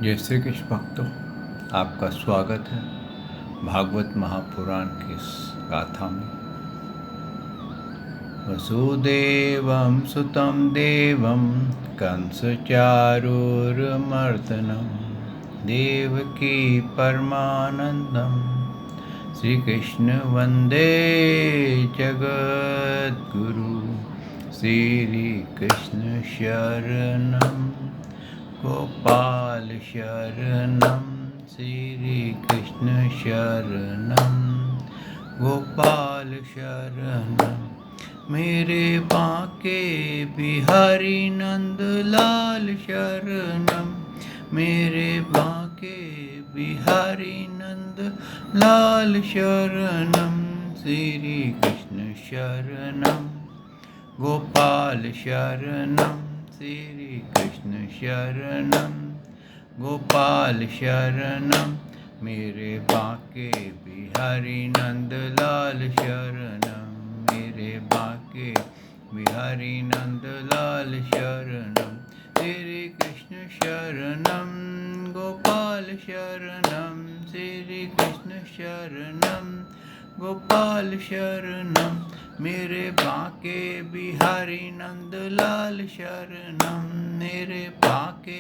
जय श्री कृष्ण भक्तों, आपका स्वागत है भागवत महापुराण की इस गाथा में। वसुदेवं सुतं देवं कंसचारूरमर्दनं देवकी परमानन्दं श्रीकृष्ण वन्दे जगद्गुरु। श्रीकृष्ण शरणं गोपाल शरणं श्रीकृष्ण शरणं गोपाल शरणं मेरे बांके बिहारी नंदलाल शरणं मेरे बांके बिहारी नंदलाल शरणं श्रीकृष्ण शरणं गोपाल शरणं श्रीकृष्ण शरणं गोपाल शरणं मेरे बांके बिहारी नंदलाल शरणं मेरे बांके बिहारी नंदलाल शरणं श्री कृष्ण शरणं गोपाल शरणं श्री कृष्ण शरणं गोपाल शरणं मेरे बांके बिहारी नंदलाल शरणं मेरे बांके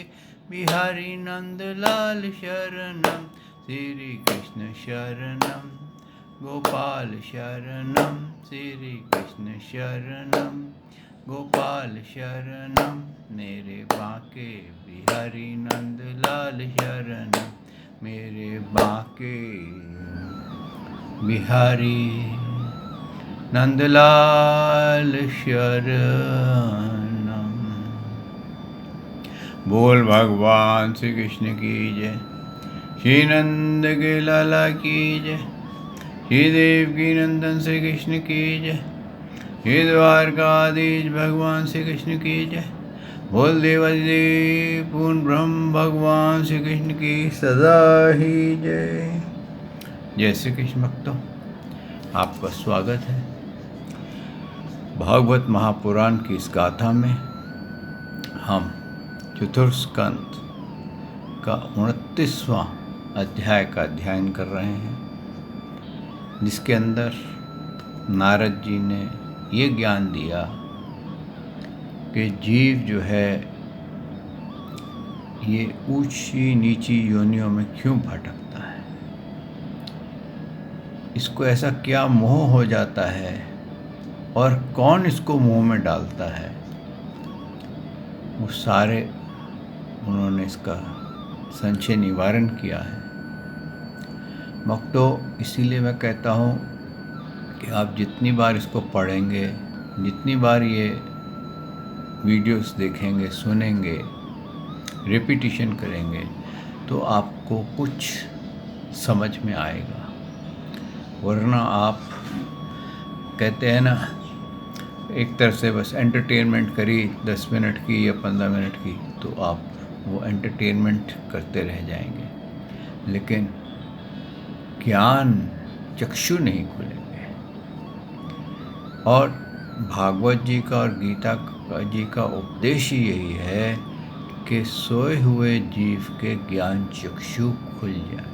बिहारी नंदलाल शरणं श्री कृष्ण शरणं गोपाल शरणं श्री कृष्ण शरणं गोपाल शरणं मेरे बांके बिहारी नंदलाल शरणं मेरे बांके बिहारी नंदलाल शरणं। बोल भगवान श्री कृष्ण की जय, श्री नंद के लाला की जय, श्री देव की नंदन श्री कृष्ण की जय, श्री द्वारकाधीश भगवान श्री कृष्ण की जय। बोल देवादिदेव पूर्ण ब्रह्म भगवान श्री कृष्ण की सदा ही जय। जय श्री कृष्ण भक्तों, आपका स्वागत है भागवत महापुराण की इस गाथा में। हम चतुर्थ स्कंद का 29वां अध्याय का अध्ययन कर रहे हैं, जिसके अंदर नारद जी ने ये ज्ञान दिया कि जीव जो है ये ऊंची नीची योनियों में क्यों भटकता है, इसको ऐसा क्या मोह हो जाता है और कौन इसको मुंह में डालता है। वो सारे उन्होंने इसका संशय निवारण किया है। भक्तों, इसीलिए मैं कहता हूँ कि आप जितनी बार इसको पढ़ेंगे, जितनी बार ये वीडियोस देखेंगे, सुनेंगे, रिपीटिशन करेंगे, तो आपको कुछ समझ में आएगा। वरना आप कहते हैं ना, एक तरह से बस एंटरटेनमेंट करी 10 मिनट की या 15 मिनट की, तो आप वो एंटरटेनमेंट करते रह जाएंगे, लेकिन ज्ञान चक्षु नहीं खुलेंगे। और भागवत जी का और गीता जी का उपदेश यही है कि सोए हुए जीव के ज्ञान चक्षु खुल जाए।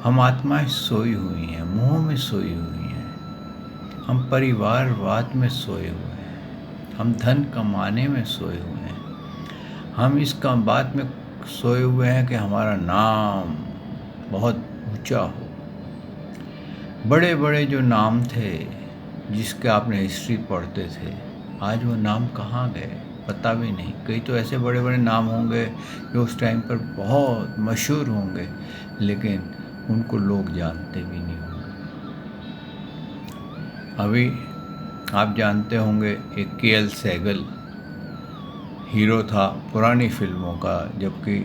हम आत्माएं सोई हुई हैं, मोह में सोई हुई हैं, हम परिवारवाद में सोए हुए हैं, हम धन कमाने में सोए हुए हैं, हम इस बात में सोए हुए हैं कि हमारा नाम बहुत ऊंचा हो। बड़े बड़े जो नाम थे जिसके आपने हिस्ट्री पढ़ते थे, आज वो नाम कहाँ गए पता भी नहीं। कई तो ऐसे बड़े बड़े नाम होंगे जो उस टाइम पर बहुत मशहूर होंगे, लेकिन उनको लोग जानते भी नहीं होंगे। अभी आप जानते होंगे एक के.एल. सहगल हीरो था पुरानी फिल्मों का, जबकि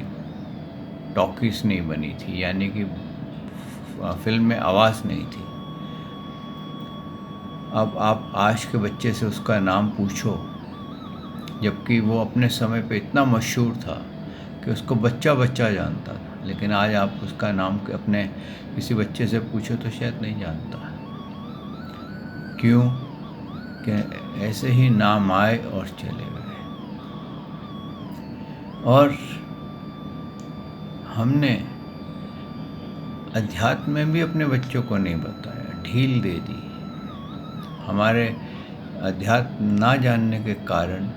टॉकीज नहीं बनी थी, यानी कि फिल्म में आवाज़ नहीं थी। अब आप आज के बच्चे से उसका नाम पूछो, जबकि वो अपने समय पे इतना मशहूर था कि उसको बच्चा बच्चा जानता था, लेकिन आज आप उसका नाम अपने किसी बच्चे से पूछो तो शायद नहीं जानता। क्यों? कि ऐसे ही नाम आए और चले गए। और हमने अध्यात्म में भी अपने बच्चों को नहीं बताया, ढील दे दी। हमारे अध्यात्म ना जानने के कारण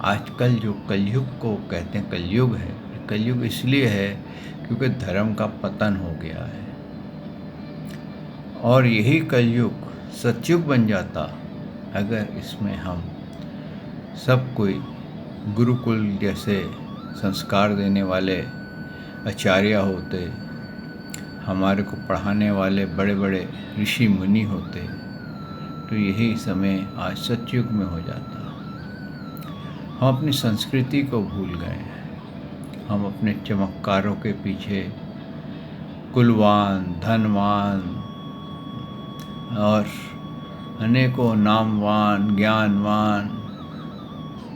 आजकल जो कलयुग को कहते हैं कलयुग है, कलयुग इसलिए है क्योंकि धर्म का पतन हो गया है। और यही कलयुग सतयुग बन जाता अगर इसमें हम सब कोई गुरुकुल जैसे संस्कार देने वाले आचार्य होते, हमारे को पढ़ाने वाले बड़े बड़े ऋषि मुनि होते, तो यही समय आज सतयुग में हो जाता। हम अपनी संस्कृति को भूल गए हैं। हम अपने चमत्कारों के पीछे कुलवान, धनवान और अनेकों नामवान, ज्ञानवान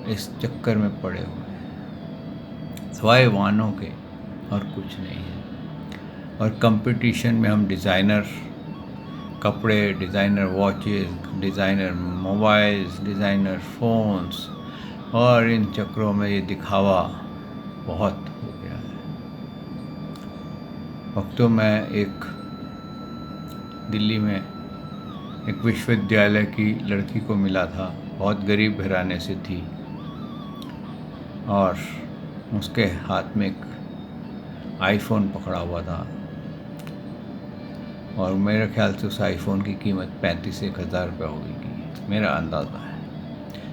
इस चक्कर में पड़े हुए हैं, सिवाय वानों के और कुछ नहीं है। और कंपटीशन में हम डिज़ाइनर कपड़े, designer watches, designer mobiles, designer phones और इन चक्रों में ये दिखावा बहुत हो गया है। वक्तों में एक दिल्ली में एक विश्वविद्यालय की लड़की को मिला था, बहुत गरीब घराने से थी और उसके हाथ में एक आईफोन पकड़ा हुआ था और मेरे ख्याल से उस आईफोन की कीमत 35,000 रुपये होगी, मेरा अंदाज़ा है।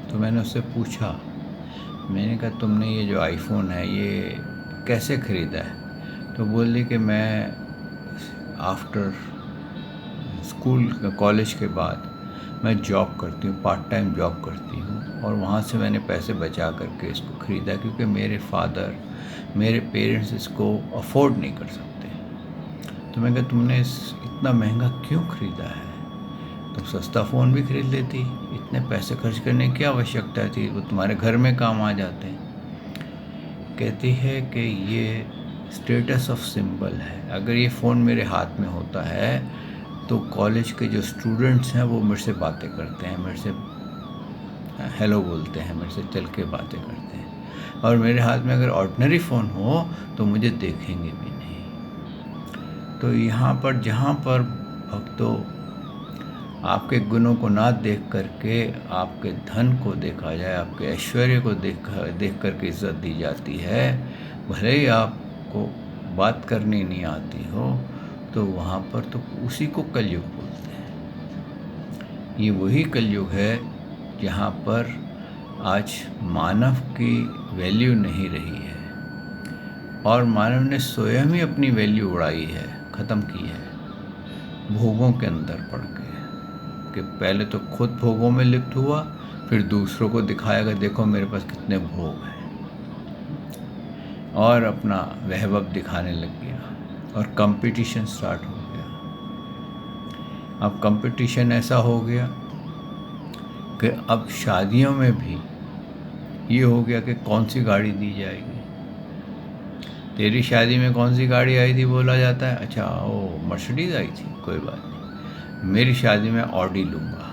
तो मैंने उससे पूछा, मैंने कहा तुमने ये जो आईफोन है ये कैसे ख़रीदा है? तो बोली कि मैं आफ्टर स्कूल कॉलेज के बाद मैं जॉब करती हूँ, पार्ट टाइम जॉब करती हूँ और वहाँ से मैंने पैसे बचा करके इसको ख़रीदा क्योंकि मेरे पेरेंट्स इसको अफोर्ड नहीं कर सकते। तो मैं कहा तुमने इतना महंगा क्यों ख़रीदा है? तुम सस्ता फ़ोन भी खरीद लेती, इतने पैसे खर्च करने की क्या आवश्यकता थी, वो तुम्हारे घर में काम आ जाते हैं। कहती है कि ये स्टेटस ऑफ सिंबल है, अगर ये फ़ोन मेरे हाथ में होता है तो कॉलेज के जो स्टूडेंट्स हैं वो मेरे से बातें करते हैं, मेरे से हेलो बोलते हैं, मेरे से चल के बातें करते हैं, और मेरे हाथ में अगर ऑर्डिनरी फ़ोन हो तो मुझे देखेंगे भी नहीं। तो यहाँ पर जहाँ पर भक्तों आपके गुणों को ना देख करके आपके धन को देखा जाए, आपके ऐश्वर्य को देख करके इज्जत दी जाती है, भले ही आपको बात करनी नहीं आती हो, तो वहाँ पर तो उसी को कलयुग बोलते हैं। ये वही कलयुग है जहाँ पर आज मानव की वैल्यू नहीं रही है और मानव ने स्वयं ही अपनी वैल्यू उड़ाई है, ख़त्म की है भोगों के अंदर पड़ के। कि पहले तो खुद भोगों में लिप्त हुआ, फिर दूसरों को दिखाएगा देखो मेरे पास कितने भोग हैं, और अपना वैभव दिखाने लग गया और कंपटीशन स्टार्ट हो गया। अब कंपटीशन ऐसा हो गया कि अब शादियों में भी ये हो गया कि कौन सी गाड़ी दी जाएगी। तेरी शादी में कौन सी गाड़ी आई थी बोला जाता है, अच्छा वो मर्सिडीज़ आई थी, कोई बात नहीं, मेरी शादी में ऑडी लूँगा,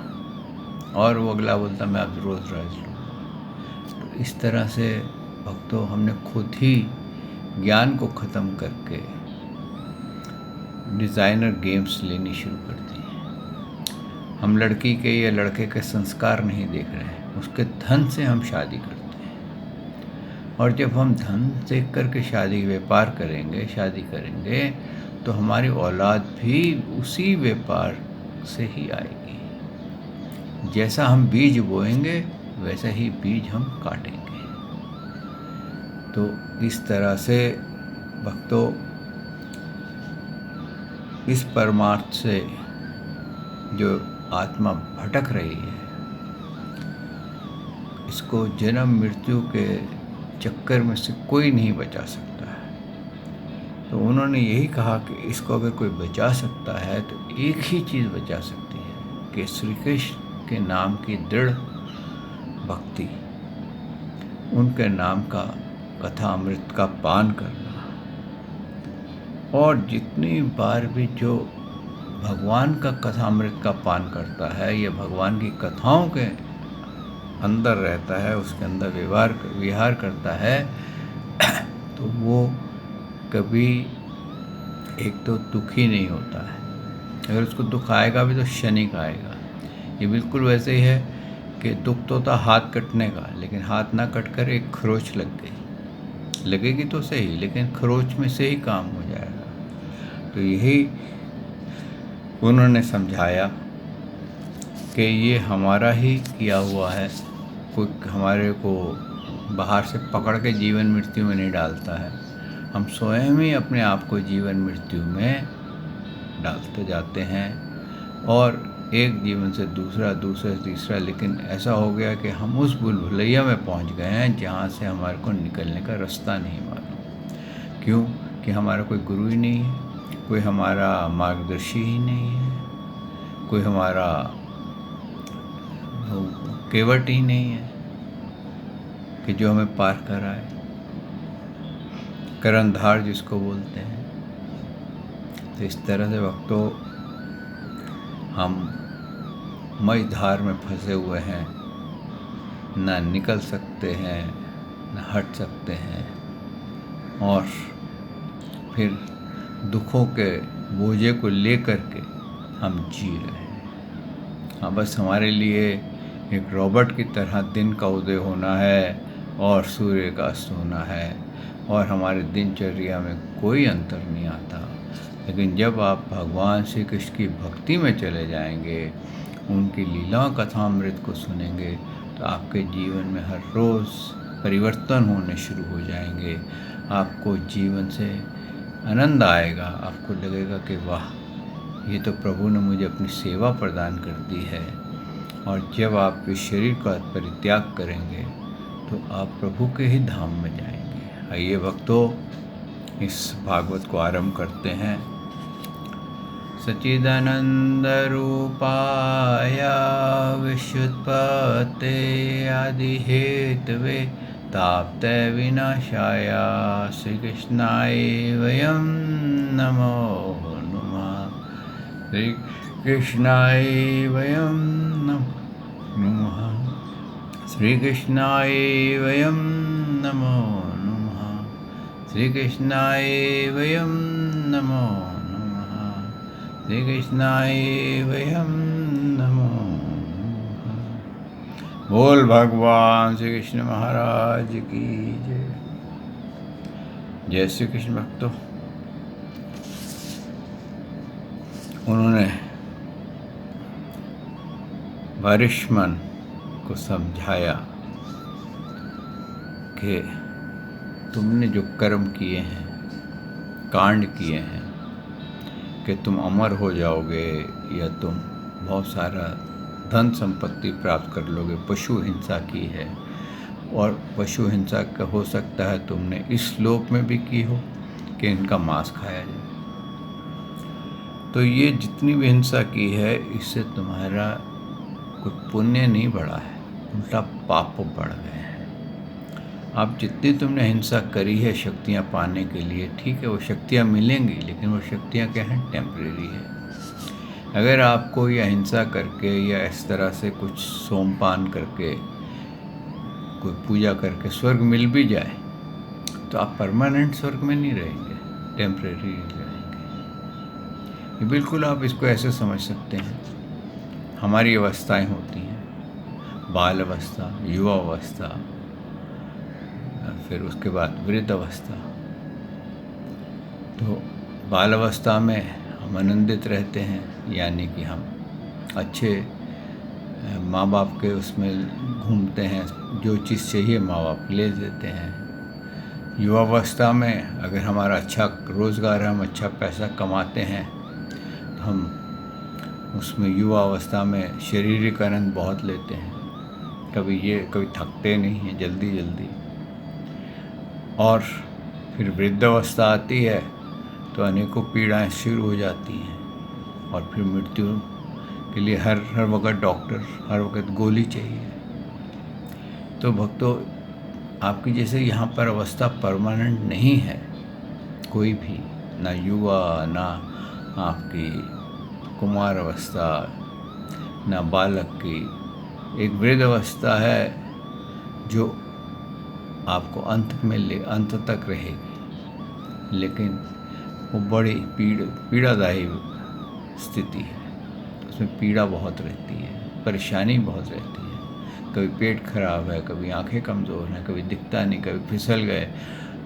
और वो अगला बोलता मैं अब रोल्स रॉयस लूँगा। तो इस तरह से भक्तों हमने खुद ही ज्ञान को ख़त्म करके डिज़ाइनर गेम्स लेनी शुरू कर दी। हम लड़की के या लड़के के संस्कार नहीं देख रहे हैं, उसके धन से हम शादी करते हैं। और जब हम धन देख करके व्यापार करेंगे, शादी करेंगे, तो हमारी औलाद भी उसी व्यापार से ही आएगी। जैसा हम बीज बोएंगे वैसा ही बीज हम काटेंगे। तो इस तरह से भक्तों इस परमार्थ से जो आत्मा भटक रही है, इसको जन्म मृत्यु के चक्कर में से कोई नहीं बचा सकता है। तो उन्होंने यही कहा कि इसको अगर कोई बचा सकता है तो एक ही चीज़ बचा सकती है कि श्री कृष्ण के नाम की दृढ़ भक्ति, उनके नाम का कथा अमृत का पान करना, और जितनी बार भी जो भगवान का कथा अमृत का पान करता है या भगवान की कथाओं के अंदर रहता है, उसके अंदर विहार करता है, तो वो कभी एक तो दुखी नहीं होता है। अगर उसको दुख आएगा भी तो क्षणिक आएगा। ये बिल्कुल वैसे ही है कि दुख तो था हाथ कटने का, लेकिन हाथ ना कट कर एक खरोच लग गई। लगेगी तो सही, लेकिन खरोच में से ही काम हो जाएगा। तो यही उन्होंने समझाया कि ये हमारा ही किया हुआ है। कोई हमारे को बाहर से पकड़ के जीवन मृत्यु में नहीं डालता है, हम स्वयं ही अपने आप को जीवन मृत्यु में डालते जाते हैं। और एक जीवन से दूसरा, दूसरे से तीसरा, लेकिन ऐसा हो गया कि हम उस भूलभुलैया में पहुंच गए हैं जहां से हमारे को निकलने का रास्ता नहीं मालूम। क्यों? कि हमारा कोई गुरु ही नहीं है, कोई हमारा मार्गदर्शी ही नहीं है, कोई हमारा केवट ही नहीं है कि जो हमें पार कराए, करंधार जिसको बोलते हैं। तो इस तरह से भक्तों हम मझधार में फंसे हुए हैं, ना निकल सकते हैं, ना हट सकते हैं, और फिर दुखों के बोझे को लेकर के हम जी रहे हैं। हाँ, बस हमारे लिए एक रॉबर्ट की तरह दिन का उदय होना है और सूर्य का अस्त होना है, और हमारे दिनचर्या में कोई अंतर नहीं आता। लेकिन जब आप भगवान श्री कृष्ण की भक्ति में चले जाएंगे, उनकी लीला कथामृत को सुनेंगे, तो आपके जीवन में हर रोज़ परिवर्तन होने शुरू हो जाएंगे। आपको जीवन से आनंद आएगा, आपको लगेगा कि वाह, ये तो प्रभु ने मुझे अपनी सेवा प्रदान कर दी है। और जब आप इस शरीर का परित्याग करेंगे तो आप प्रभु के ही धाम में जाएंगे। आइए भक्तों, इस भागवत को आरंभ करते हैं। सच्चिदानंद रूपाय विश्वोत्पत्ते आदि हेतवे ताप्तय विनाशाय श्री कृष्णाय वयं नमो नमः। श्री कृष्णाय वयं नमः। श्री कृष्णाय वयं नमो नमः। श्री कृष्णाय वयं नमो नमः। श्री कृष्णाय वयं नमो नमः। बोल भगवान श्री कृष्ण महाराज की जय। जय श्री कृष्ण भक्तों, उन्होंने वारिष्मन को समझाया कि तुमने जो कर्म किए हैं, कांड किए हैं, कि तुम अमर हो जाओगे या तुम बहुत सारा धन संपत्ति प्राप्त कर लोगे, पशु हिंसा की है। और पशु हिंसा का हो सकता है तुमने इस लोक में भी की हो कि इनका मांस खाया जाए। तो ये जितनी भी हिंसा की है, इससे तुम्हारा कोई पुण्य नहीं बढ़ा है, उल्टा पाप बढ़ गए हैं। अब जितनी तुमने हिंसा करी है शक्तियाँ पाने के लिए, ठीक है, वो शक्तियाँ मिलेंगी, लेकिन वो शक्तियाँ क्या हैं? टेम्परेरी है। अगर आपको यह हिंसा करके या इस तरह से कुछ सोमपान करके, कोई पूजा करके स्वर्ग मिल भी जाए, तो आप परमानेंट स्वर्ग में नहीं रहेंगे, टेम्परेरी रहेंगे। बिल्कुल आप इसको ऐसे समझ सकते हैं, हमारी अवस्थाएं होती हैं, बाल अवस्था, युवा अवस्था, फिर उसके बाद वृद्ध अवस्था। तो बाल अवस्था में हम आनंदित रहते हैं, यानी कि हम अच्छे माँ बाप के उसमें घूमते हैं, जो चीज़ चाहिए माँ बाप ले देते हैं। युवा अवस्था में अगर हमारा अच्छा रोज़गार है, हम अच्छा पैसा कमाते हैं, तो हम उसमें युवा अवस्था में शारीरिक आनंद बहुत लेते हैं, कभी थकते नहीं हैं जल्दी। और फिर वृद्धावस्था आती है तो अनेकों पीड़ाएं शुरू हो जाती हैं, और फिर मृत्यु के लिए हर वक्त डॉक्टर, हर वक्त गोली चाहिए। तो भक्तों, आपकी जैसे यहाँ पर अवस्था परमानेंट नहीं है कोई भी, ना युवा, ना आपकी कुमार अवस्था, ना बालक की। एक वृद्ध अवस्था है जो आपको अंत तक रहेगी। लेकिन वो बड़ी पीड़ादायी स्थिति है। उसमें पीड़ा बहुत रहती है, परेशानी बहुत रहती है। कभी पेट खराब है, कभी आंखें कमज़ोर हैं, कभी दिखता नहीं, कभी फिसल गए,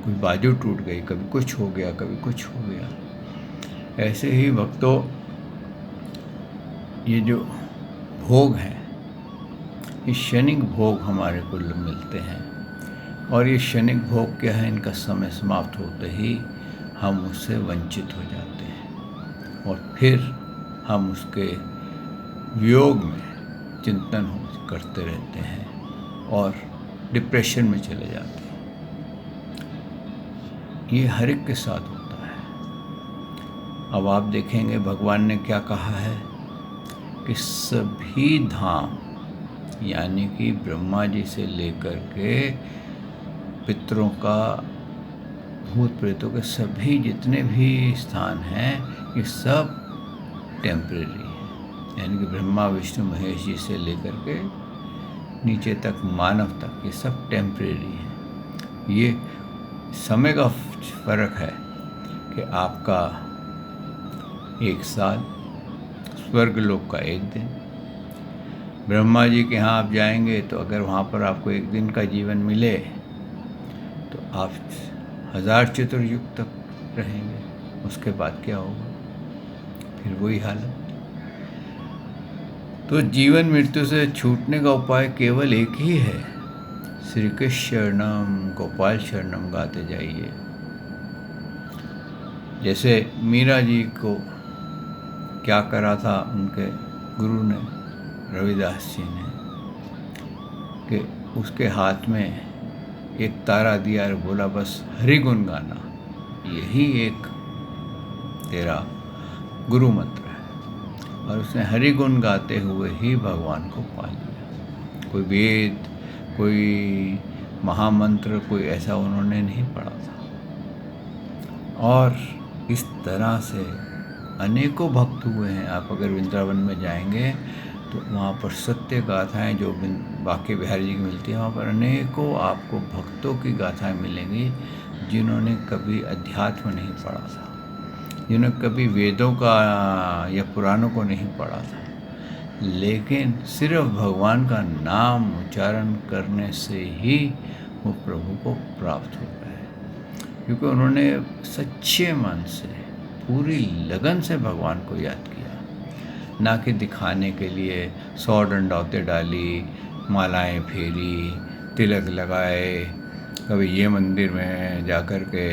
कोई बाजू टूट गई, कभी कुछ हो गया, कभी कुछ हो गया। ऐसे ही भक्तों, ये जो भोग हैं, ये क्षणिक भोग हमारे को मिलते हैं, और ये क्षणिक भोग क्या है, इनका समय समाप्त होते ही हम उससे वंचित हो जाते हैं, और फिर हम उसके वियोग में चिंतन करते रहते हैं और डिप्रेशन में चले जाते हैं। ये हर एक के साथ होता है। अब आप देखेंगे भगवान ने क्या कहा है कि सभी धाम, यानी कि ब्रह्मा जी से लेकर के पितरों का, भूत प्रेतों के सभी जितने भी स्थान हैं, ये सब टेम्परेरी है। यानी कि ब्रह्मा विष्णु महेश जी से लेकर के नीचे तक, मानव तक, ये सब टेम्परेरी है। ये समय का फर्क है कि आपका 1 साल, स्वर्गलोक का 1 दिन। ब्रह्मा जी के यहाँ आप जाएंगे तो अगर वहाँ पर आपको 1 दिन का जीवन मिले तो आप 1000 चतुर्युग तक रहेंगे। उसके बाद क्या होगा? फिर वही हालत। तो जीवन मृत्यु से छूटने का उपाय केवल एक ही है, श्री कृष्ण शरणम गोपाल शरणम गाते जाइए। जैसे मीरा जी को क्या करा था उनके गुरु ने, रविदास जी ने, कि उसके हाथ में एक तारा दिया और बोला बस हरि गुण गाना, यही एक तेरा गुरु मंत्र है। और उसने हरि गुण गाते हुए ही भगवान को पा लिया। कोई वेद, कोई महामंत्र, कोई ऐसा उन्होंने नहीं पढ़ा था। और इस तरह से अनेकों भक्त हुए हैं। आप अगर वृंदावन में जाएंगे तो वहाँ पर सत्य गाथाएं जो बांके बिहारी जी की मिलती हैं, वहाँ पर अनेकों आपको भक्तों की गाथाएं मिलेंगी जिन्होंने कभी अध्यात्म नहीं पढ़ा था, जिन्होंने कभी वेदों का या पुराणों को नहीं पढ़ा था, लेकिन सिर्फ भगवान का नाम उच्चारण करने से ही वो प्रभु को प्राप्त हो गए, क्योंकि उन्होंने सच्चे मन से, पूरी लगन से भगवान को याद किया, ना कि दिखाने के लिए 100 डंडौतें डाली, मालाएं फेरी, तिलक लगाए, कभी ये मंदिर में जाकर के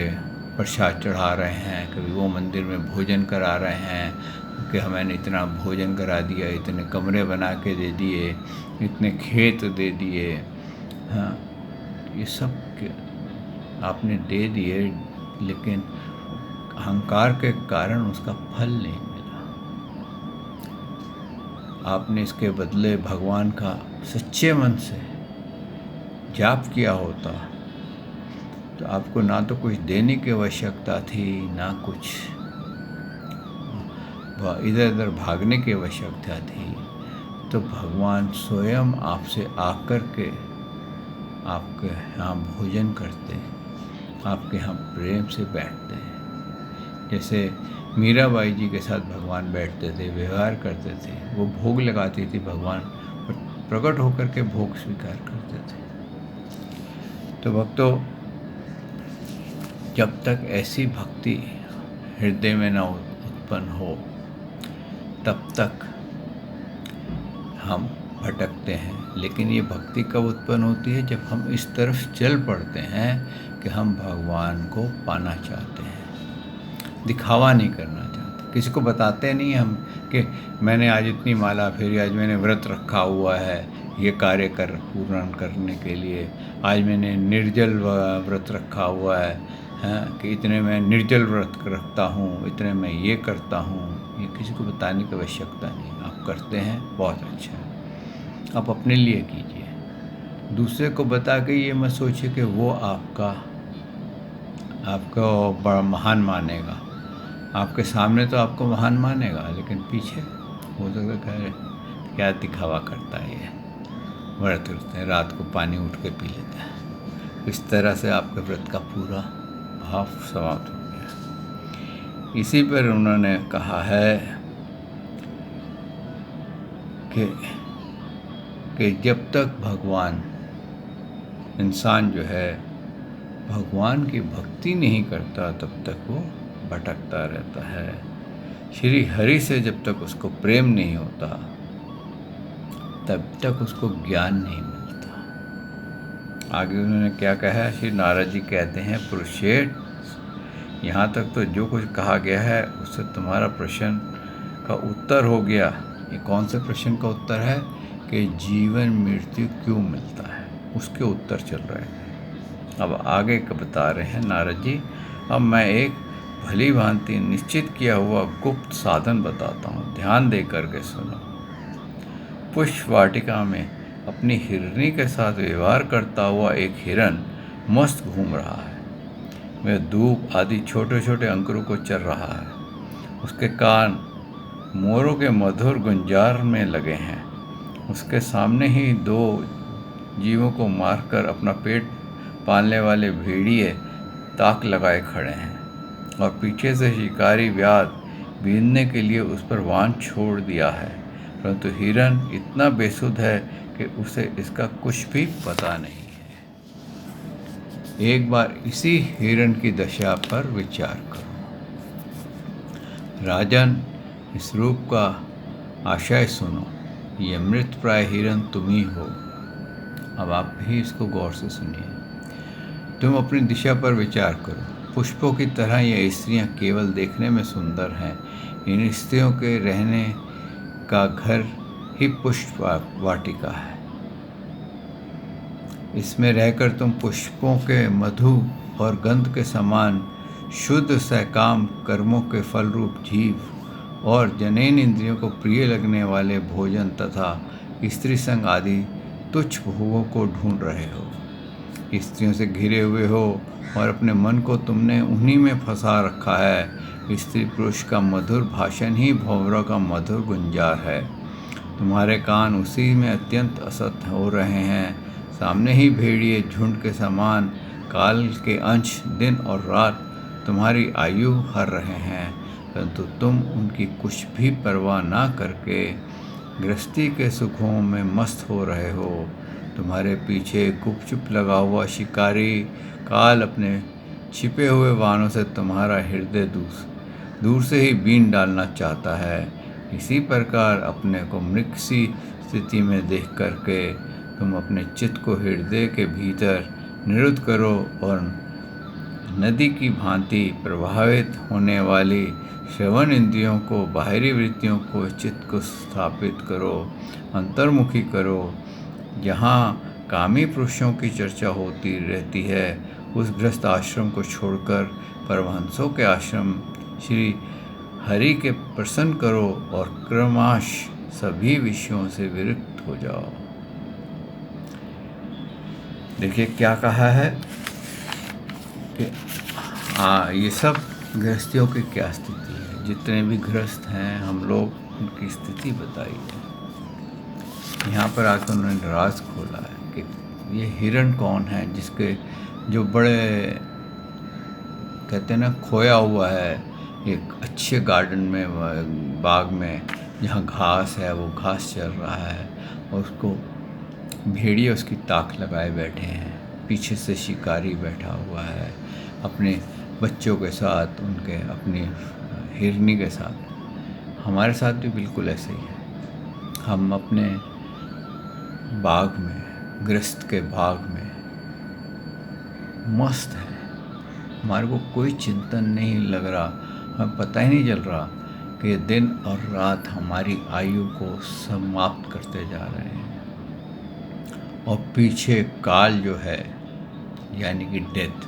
प्रसाद चढ़ा रहे हैं, कभी वो मंदिर में भोजन करा रहे हैं कि मैंने इतना भोजन करा दिया, इतने कमरे बना के दे दिए, इतने खेत दे दिए। हाँ, ये सब आपने दे दिए, लेकिन अहंकार के कारण उसका फल नहीं मिला। आपने इसके बदले भगवान का सच्चे मन से जाप किया होता तो आपको ना तो कुछ देने की आवश्यकता थी, ना कुछ इधर उधर भागने की आवश्यकता थी। तो भगवान स्वयं आपसे आकर के आपके यहाँ भोजन करते, आपके यहाँ प्रेम से बैठते हैं। जैसे मीराबाई जी के साथ भगवान बैठते थे, व्यवहार करते थे, वो भोग लगाती थी, भगवान प्रकट होकर के भोग स्वीकार करते थे। तो भक्तों, जब तक ऐसी भक्ति हृदय में न उत्पन्न हो तब तक हम भटकते हैं। लेकिन ये भक्ति कब उत्पन्न होती है? जब हम इस तरफ चल पड़ते हैं कि हम भगवान को पाना चाहते हैं, दिखावा नहीं करना चाहते, किसी को बताते नहीं हम कि मैंने आज इतनी माला फेरी, आज मैंने व्रत रखा हुआ है ये कार्य पूर्ण करने के लिए, आज मैंने निर्जल व्रत रखा हुआ है, कि इतने मैं निर्जल व्रत रखता हूँ, इतने मैं ये करता हूँ। ये किसी को बताने की आवश्यकता नहीं। आप करते हैं, बहुत अच्छा है, आप अपने लिए कीजिए। दूसरे को बता के ये मत सोचिए कि वो आपको बड़ा महान मानेगा। आपके सामने तो आपको महान मानेगा, लेकिन पीछे हो सकता है क्या दिखावा करता है, ये व्रत करते हैं, रात को पानी उठ के पी लेता है। इस तरह से आपके व्रत का पूरा भाव समाप्त हो गया। इसी पर उन्होंने कहा है कि जब तक भगवान इंसान जो है भगवान की भक्ति नहीं करता तब तक वो भटकता रहता है। श्री हरि से जब तक उसको प्रेम नहीं होता तब तक उसको ज्ञान नहीं मिलता। आगे उन्होंने क्या कहा है? श्री नारद जी कहते हैं, पुरुषेट, यहाँ तक तो जो कुछ कहा गया है उससे तुम्हारा प्रश्न का उत्तर हो गया। ये कौन से प्रश्न का उत्तर है? कि जीवन मृत्यु क्यों मिलता है, उसके उत्तर चल रहे हैं। अब आगे का बता रहे हैं नारद जी, अब मैं एक भली भांति निश्चित किया हुआ गुप्त साधन बताता हूँ, ध्यान दे करके सुनो। पुष्प वाटिका में अपनी हिरनी के साथ व्यवहार करता हुआ एक हिरन मस्त घूम रहा है। वह धूप आदि छोटे छोटे अंकुरों को चर रहा है। उसके कान मोरों के मधुर गुंजार में लगे हैं। उसके सामने ही दो जीवों को मारकर अपना पेट पालने वाले भेड़िए ताक लगाए खड़े हैं और पीछे से शिकारी व्याध बीनने के लिए उस पर वाण छोड़ दिया है, परंतु हिरन इतना बेसुध है कि उसे इसका कुछ भी पता नहीं है। एक बार इसी हिरन की दशा पर विचार करो। राजन, इस रूप का आशय सुनो। ये मृत प्राय हिरन तुम ही हो। अब आप भी इसको गौर से सुनिए। तुम अपनी दिशा पर विचार करो। पुष्पों की तरह ये स्त्रियां केवल देखने में सुंदर हैं। इन स्त्रियों के रहने का घर ही पुष्प वाटिका है। इसमें रहकर तुम पुष्पों के मधु और गंध के समान शुद्ध सकाम कर्मों के फल रूप जीव और जनन इंद्रियों को प्रिय लगने वाले भोजन तथा स्त्री संग आदि तुच्छ भोगों को ढूंढ रहे हो। स्त्रियों से घिरे हुए हो और अपने मन को तुमने उन्हीं में फंसा रखा है। स्त्री पुरुष का मधुर भाषण ही भंवरों का मधुर गुंजार है। तुम्हारे कान उसी में अत्यंत असत हो रहे हैं। सामने ही भेड़िए झुंड के समान काल के अंश दिन और रात तुम्हारी आयु हर रहे हैं, परंतु तुम उनकी कुछ भी परवाह ना करके गृहस्थी के सुखों में मस्त हो रहे हो। तुम्हारे पीछे गुपचुप लगा हुआ शिकारी काल अपने छिपे हुए वाणों से तुम्हारा हृदय दूर से ही बीन डालना चाहता है। इसी प्रकार अपने को मृग सी स्थिति में देख करके तुम अपने चित्त को हृदय के भीतर निरुद्ध करो और नदी की भांति प्रभावित होने वाली श्रवण इंद्रियों को, बाहरी वृत्तियों को, चित्त को स्थापित करो, अंतर्मुखी करो। जहाँ कामी पुरुषों की चर्चा होती रहती है उस गृहस्थ आश्रम को छोड़कर परमहंसों के आश्रम श्री हरि के प्रसन्न करो और क्रमश सभी विषयों से विरक्त हो जाओ। देखिए क्या कहा है कि ये सब गृहस्थियों की क्या स्थिति है। जितने भी गृहस्थ हैं हम लोग, उनकी स्थिति बताई है। यहाँ पर आकर उन्होंने राज खोला है कि ये हिरण कौन है जिसके जो बड़े कहते हैं ना खोया हुआ है एक अच्छे गार्डन में, बाग में, जहाँ घास है वो घास चल रहा है और उसको भेड़िए उसकी ताक लगाए बैठे हैं। पीछे से शिकारी बैठा हुआ है अपने बच्चों के साथ, उनके अपनी हिरनी के साथ। हमारे साथ भी बिल्कुल ऐसे ही है। हम अपने बाग में, गृहस्थ के बाग में मस्त है। हमारे को कोई चिंतन नहीं लग रहा, हमें पता ही नहीं चल रहा कि दिन और रात हमारी आयु को समाप्त करते जा रहे हैं। और पीछे काल जो है यानी कि डेथ,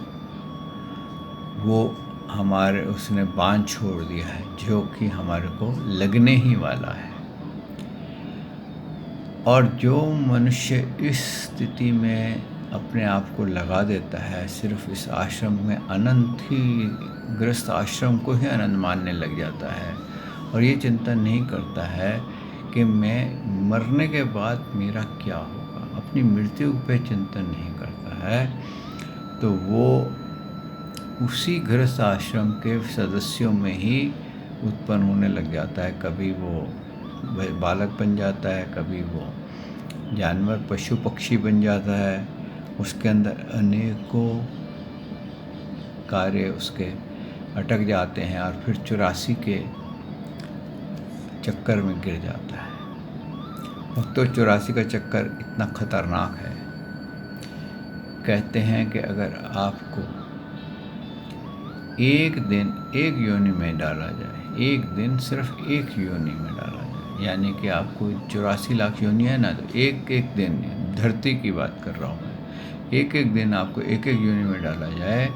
वो हमारे उसने बांध छोड़ दिया है जो कि हमारे को लगने ही वाला है। और जो मनुष्य इस स्थिति में अपने आप को लगा देता है, सिर्फ इस आश्रम में अनंत ही, गृहस्थ आश्रम को ही आनंद मानने लग जाता है और ये चिंतन नहीं करता है कि मैं मरने के बाद मेरा क्या होगा, अपनी मृत्यु पे चिंतन नहीं करता है, तो वो उसी गृहस्थ आश्रम के सदस्यों में ही उत्पन्न होने लग जाता है। कभी वो बालक बन जाता है, कभी वो जानवर पशु पक्षी बन जाता है। उसके अंदर अनेकों कार्य उसके अटक जाते हैं और फिर 84 के चक्कर में गिर जाता है। तो 84 का चक्कर इतना खतरनाक है। कहते हैं कि अगर आपको एक दिन एक योनि में डाला जाए, एक दिन सिर्फ एक योनि में डाला जाए, यानी कि आपको 84 लाख योनि है ना, तो एक एक दिन, धरती की बात कर रहा हूँ मैं, एक एक दिन आपको एक एक योनि में डाला जाए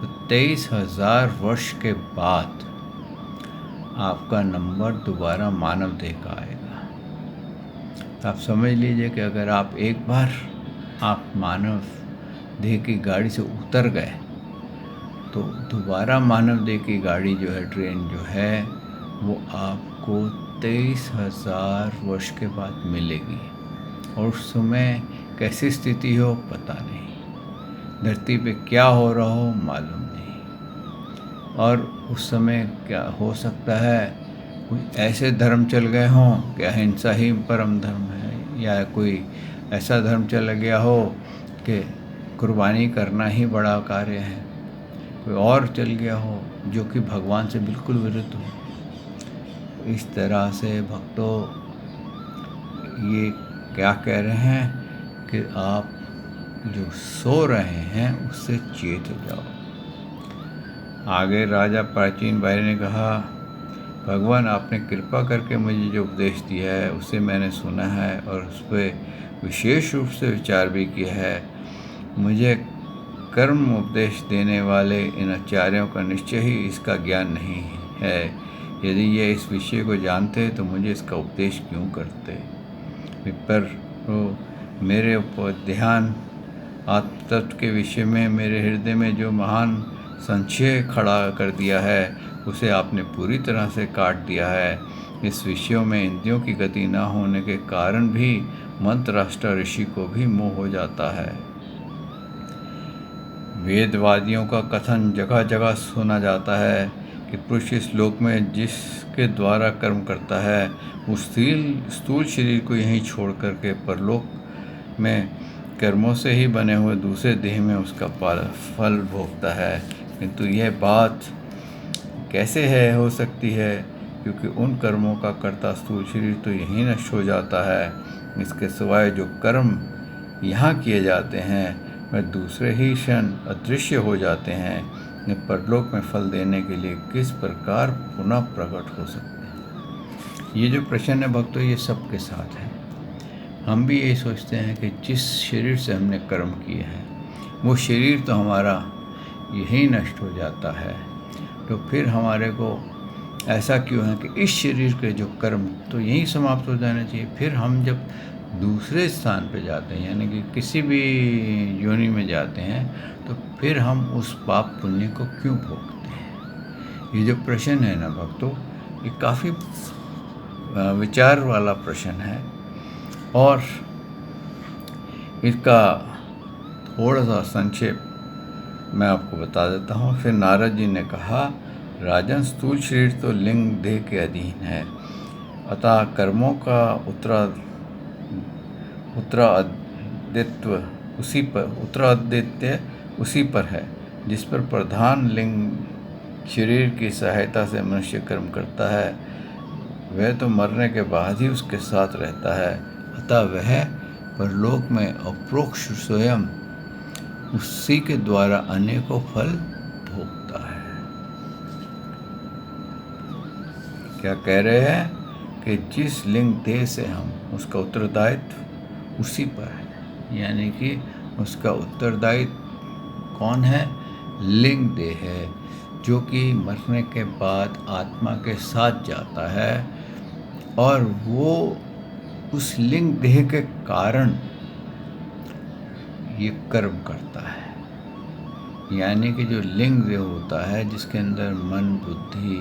तो 23,000 वर्ष के बाद आपका नंबर दोबारा मानव देह का आएगा। तो आप समझ लीजिए कि अगर आप एक बार आप मानव देह की गाड़ी से उतर गए तो दोबारा मानव देह की गाड़ी जो है, ट्रेन जो है, वो आपको 23,000 वर्ष के बाद मिलेगी। और उस समय कैसी स्थिति हो पता नहीं, धरती पे क्या हो रहा हो मालूम नहीं। और उस समय क्या हो सकता है, कुछ ऐसे धर्म चल गए हों कि अहिंसा ही परम धर्म है, या कोई ऐसा धर्म चल गया हो कि कुर्बानी करना ही बड़ा कार्य है, कोई और चल गया हो जो कि भगवान से बिल्कुल विरुद्ध हो। इस तरह से भक्तों ये क्या कह रहे हैं कि आप जो सो रहे हैं उससे चेत जाओ। आगे राजा प्राचीन बाई ने कहा, भगवान आपने कृपा करके मुझे जो उपदेश दिया है उसे मैंने सुना है और उस पर विशेष रूप से विचार भी किया है। मुझे कर्म उपदेश देने वाले इन आचार्यों का निश्चय ही इसका ज्ञान नहीं है। यदि ये इस विषय को जानते तो मुझे इसका उपदेश क्यों करते। पर मेरे ऊपर ध्यान आत्म तत्व के विषय में मेरे हृदय में जो महान संशय खड़ा कर दिया है उसे आपने पूरी तरह से काट दिया है। इस विषयों में इंद्रियों की गति न होने के कारण भी मंत्रराष्ट्र ऋषि को भी मोह हो जाता है। वेदवादियों का कथन जगह जगह सुना जाता है कि पुरुष इस लोक में जिसके द्वारा कर्म करता है उस स्थूल शरीर को यहीं छोड़ करके परलोक में कर्मों से ही बने हुए दूसरे देह में उसका फल भोगता है। किंतु यह बात कैसे हो सकती है, क्योंकि उन कर्मों का कर्ता स्थूल शरीर तो यहीं नष्ट हो जाता है। इसके सिवाय जो कर्म यहाँ किए जाते हैं वह दूसरे ही क्षण अदृश्य हो जाते हैं। ये परलोक में फल देने के लिए किस प्रकार पुनः प्रकट हो सकते हैं। ये जो प्रश्न है भक्तों, ये सबके साथ है। हम भी यही सोचते हैं कि जिस शरीर से हमने कर्म किए हैं वो शरीर तो हमारा यही नष्ट हो जाता है, तो फिर हमारे को ऐसा क्यों है कि इस शरीर के जो कर्म तो यहीं समाप्त हो जाने चाहिए। फिर हम जब दूसरे स्थान पे जाते हैं, यानी कि किसी भी योनि में जाते हैं, तो फिर हम उस पाप पुण्य को क्यों भोगते हैं। ये जो प्रश्न है ना भक्तों, ये काफ़ी विचार वाला प्रश्न है और इसका थोड़ा सा संक्षेप मैं आपको बता देता हूँ। फिर नारद जी ने कहा, राजन, स्थूल शरीर तो लिंग देह के अधीन है, अतः कर्मों का उत्तरादित्य उसी पर है। जिस पर प्रधान लिंग शरीर की सहायता से मनुष्य कर्म करता है वह तो मरने के बाद ही उसके साथ रहता है, अतः वह परलोक में अप्रोक्ष स्वयं उसी के द्वारा अनेकों फल भोगता है। क्या कह रहे हैं कि जिस लिंग देह से हम, उसका उत्तरदायित्व उसी पर है, यानी कि उसका उत्तरदायित्व कौन है? लिंग देह है, जो कि मरने के बाद आत्मा के साथ जाता है और वो उस लिंग देह के कारण ये कर्म करता है। यानी कि जो लिंग देह होता है, जिसके अंदर मन, बुद्धि,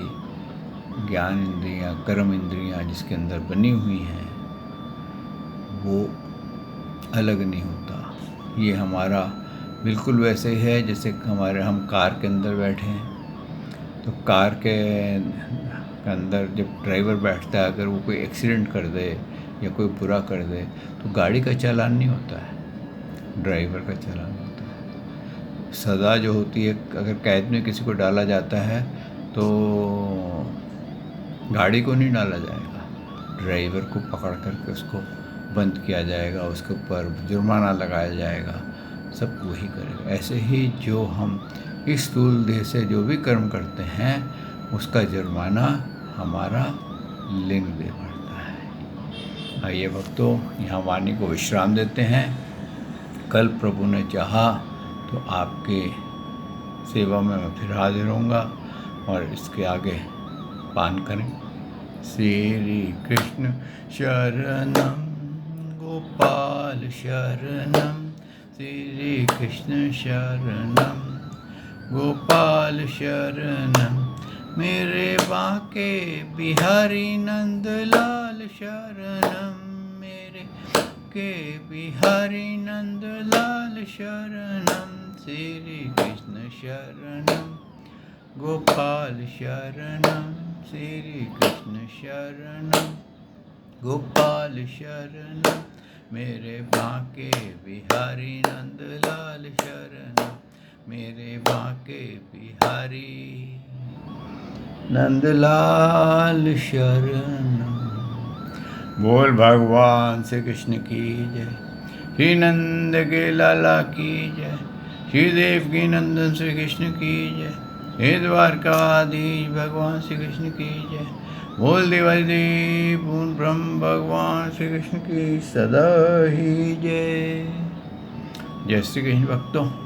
ज्ञान इंद्रियां, कर्म इंद्रियां जिसके अंदर बनी हुई हैं, वो अलग नहीं होता। ये हमारा बिल्कुल वैसे ही है जैसे हम कार के अंदर बैठे हैं, तो कार के अंदर जब ड्राइवर बैठता है, अगर वो कोई एक्सीडेंट कर दे या कोई बुरा कर दे तो गाड़ी का चालान नहीं होता है, ड्राइवर का चालान होता है। सज़ा जो होती है, अगर कैद में किसी को डाला जाता है तो गाड़ी को नहीं डाला जाएगा, ड्राइवर को पकड़ करके उसको बंद किया जाएगा, उसके ऊपर जुर्माना लगाया जाएगा, सब वही करेगा। ऐसे ही जो हम इस स्थूल देह से जो भी कर्म करते हैं उसका जुर्माना हमारा लिंग दे पड़ता है। आइए भक्तों, यहाँ वाणी को विश्राम देते हैं। कल प्रभु ने चाहा तो आपके सेवा में मैं फिर हाजिर होऊंगा और इसके आगे पान करें। श्री कृष्ण शरणम गोपाल शरणम, श्री कृष्ण शरणम गोपाल शरणम, मेरे बांके बिहारी नंदलाल शरणम, मेरे के बिहारी नंदलाल शरणम, श्री कृष्ण शरणम गोपाल शरणम, श्री कृष्ण शरणम गोपाल शरणम, मेरे बांके बिहारी नंदलाल शरणम, मेरे बांके बिहारी नंदलाल शरणम। बोल भगवान श्री कृष्ण की जय, श्री नंद के लाला की जय, श्री देव की नंदन श्री कृष्ण की जय, हे द्वारकाधीश भगवान श्री कृष्ण की जय। बोल देवाधिदेव पूर्ण ब्रह्म भगवान श्री कृष्ण की सदा ही जय। जय श्री कृष्ण भक्तों।